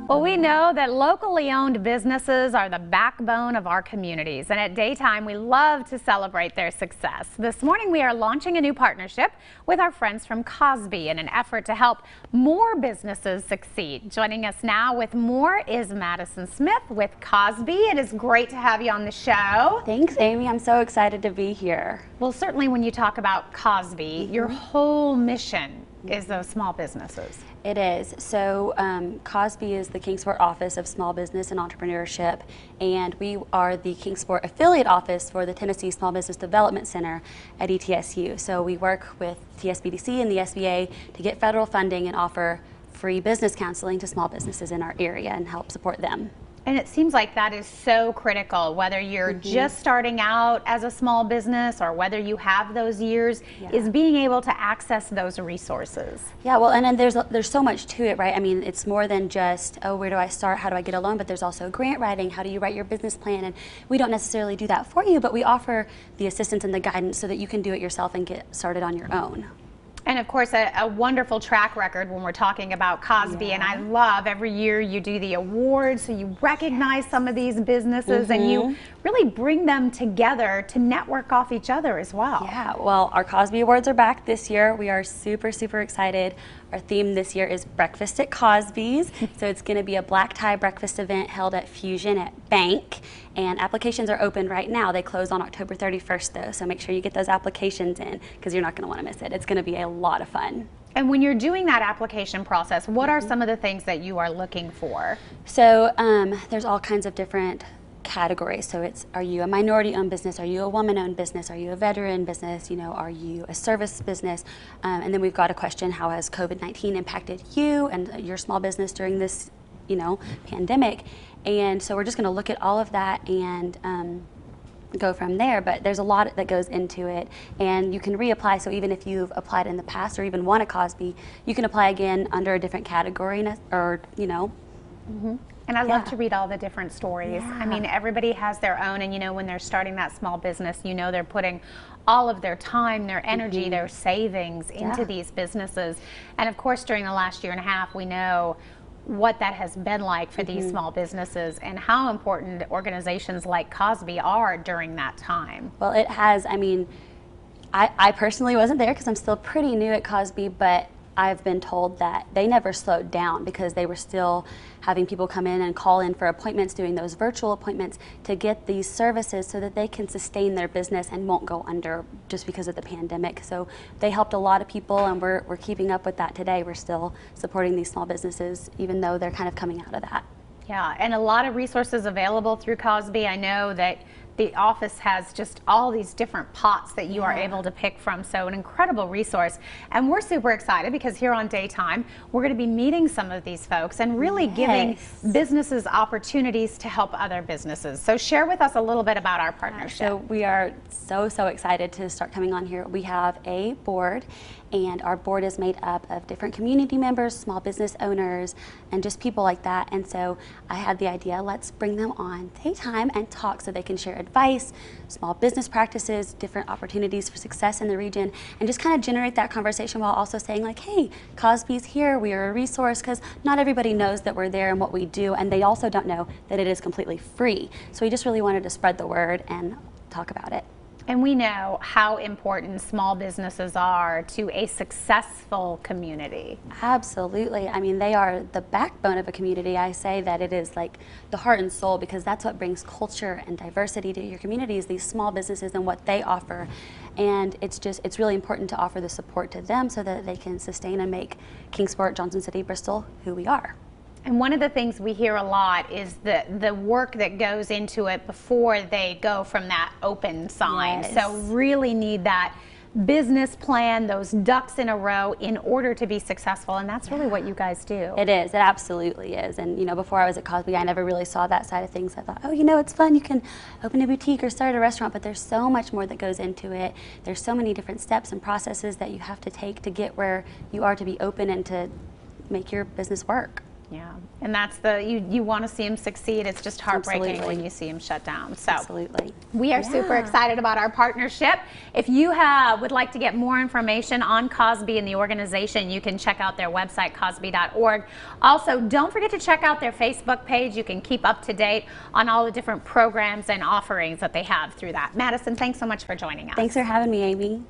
Well, we know that locally owned businesses are the backbone of our communities, and at Daytime, we love to celebrate their success. This morning, we are launching a new partnership with our friends from KOSBE in an effort to help more businesses succeed. Joining us now with more is Madison Smith with KOSBE. It is great to have you on the show. Thanks, Amy. I'm so excited to be here. Well, certainly when you talk about KOSBE, your whole mission is those small businesses. It is. So KOSBE is the Kingsport Office of Small Business and Entrepreneurship, and we are the Kingsport affiliate office for the Tennessee Small Business Development Center at ETSU. So we work with TSBDC and the SBA to get federal funding and offer free business counseling to small businesses in our area and help support them. And it seems like that is so critical, whether you're just starting out as a small business or whether you have those years, is being able to access those resources. Yeah, well, and then there's so much to it, right? I mean, it's more than just, oh, where do I start? How do I get a loan? But there's also grant writing. How do you write your business plan? And we don't necessarily do that for you, but we offer the assistance and the guidance so that you can do it yourself and get started on your own. And of course, a wonderful track record when we're talking about KOSBE. And I love every year you do the awards, so you recognize some of these businesses and you really bring them together to network off each other as well. Yeah, well, our KOSBE Awards are back this year. We are super, super excited. Our theme this year is Breakfast at KOSBE's. So it's going to be a black tie breakfast event held at Fusion at Bank. And applications are open right now. They close on October 31st though, so make sure you get those applications in because you're not going to want to miss it. It's going to be a lot of fun. And when you're doing that application process, what are some of the things that you are looking for? So there's all kinds of different categories. So it's, are you a minority-owned business? Are you a woman-owned business? Are you a veteran business? You know, are you a service business? And then we've got a question: how has COVID-19 impacted you and your small business during this, you know, pandemic? And so we're just going to look at all of that and go from there. But there's a lot that goes into it, and you can reapply. So even if you've applied in the past or even won a KOSBE, you can apply again under a different category, or you know. And I love to read all the different stories. I mean, everybody has their own, and you know, when they're starting that small business, you know, they're putting all of their time, their energy, their savings into these businesses. And of course, during the last year and a half, we know what that has been like for these small businesses and how important organizations like KOSBE are during that time. Well, it has. I mean, I personally wasn't there because I'm still pretty new at KOSBE, but I've been told that they never slowed down because they were still having people come in and call in for appointments, doing those virtual appointments to get these services so that they can sustain their business and won't go under just because of the pandemic. So they helped a lot of people, and we're keeping up with that today. We're still supporting these small businesses even though they're kind of coming out of that. Yeah, and a lot of resources available through KOSBE. I know that the office has just all these different pots that you are able to pick from, so an incredible resource. And we're super excited because here on Daytime, we're going to be meeting some of these folks and really giving businesses opportunities to help other businesses. So share with us a little bit about our partnership. So we are so excited to start coming on here. We have a board, and our board is made up of different community members, small business owners, and just people like that. And so I had the idea, let's bring them on Daytime and talk so they can share advice, small business practices, different opportunities for success in the region, and just kind of generate that conversation while also saying like, hey, KOSBE's here, we are a resource, because not everybody knows that we're there and what we do, and they also don't know that it is completely free. So we just really wanted to spread the word and talk about it. And we know how important small businesses are to a successful community. Absolutely. I mean, they are the backbone of a community. I say that it is like the heart and soul, because that's what brings culture and diversity to your communities, these small businesses and what they offer. And it's really important to offer the support to them so that they can sustain and make Kingsport, Johnson City, Bristol who we are. And one of the things we hear a lot is the work that goes into it before they go from that open sign. So really need that business plan, those ducks in a row in order to be successful, and that's really what you guys do. It is. It absolutely is. And you know, before I was at KOSBE, I never really saw that side of things. I thought, oh, you know, it's fun. You can open a boutique or start a restaurant, but there's so much more that goes into it. There's so many different steps and processes that you have to take to get where you are to be open and to make your business work. Yeah, and that's you want to see them succeed. It's just heartbreaking Absolutely. when you see them shut down. So Absolutely. we are super excited about our partnership. If you would like to get more information on KOSBE and the organization, you can check out their website, KOSBE.org. Also, don't forget to check out their Facebook page. You can keep up to date on all the different programs and offerings that they have through that. Madison, thanks so much for joining us. Thanks for having me, Amy.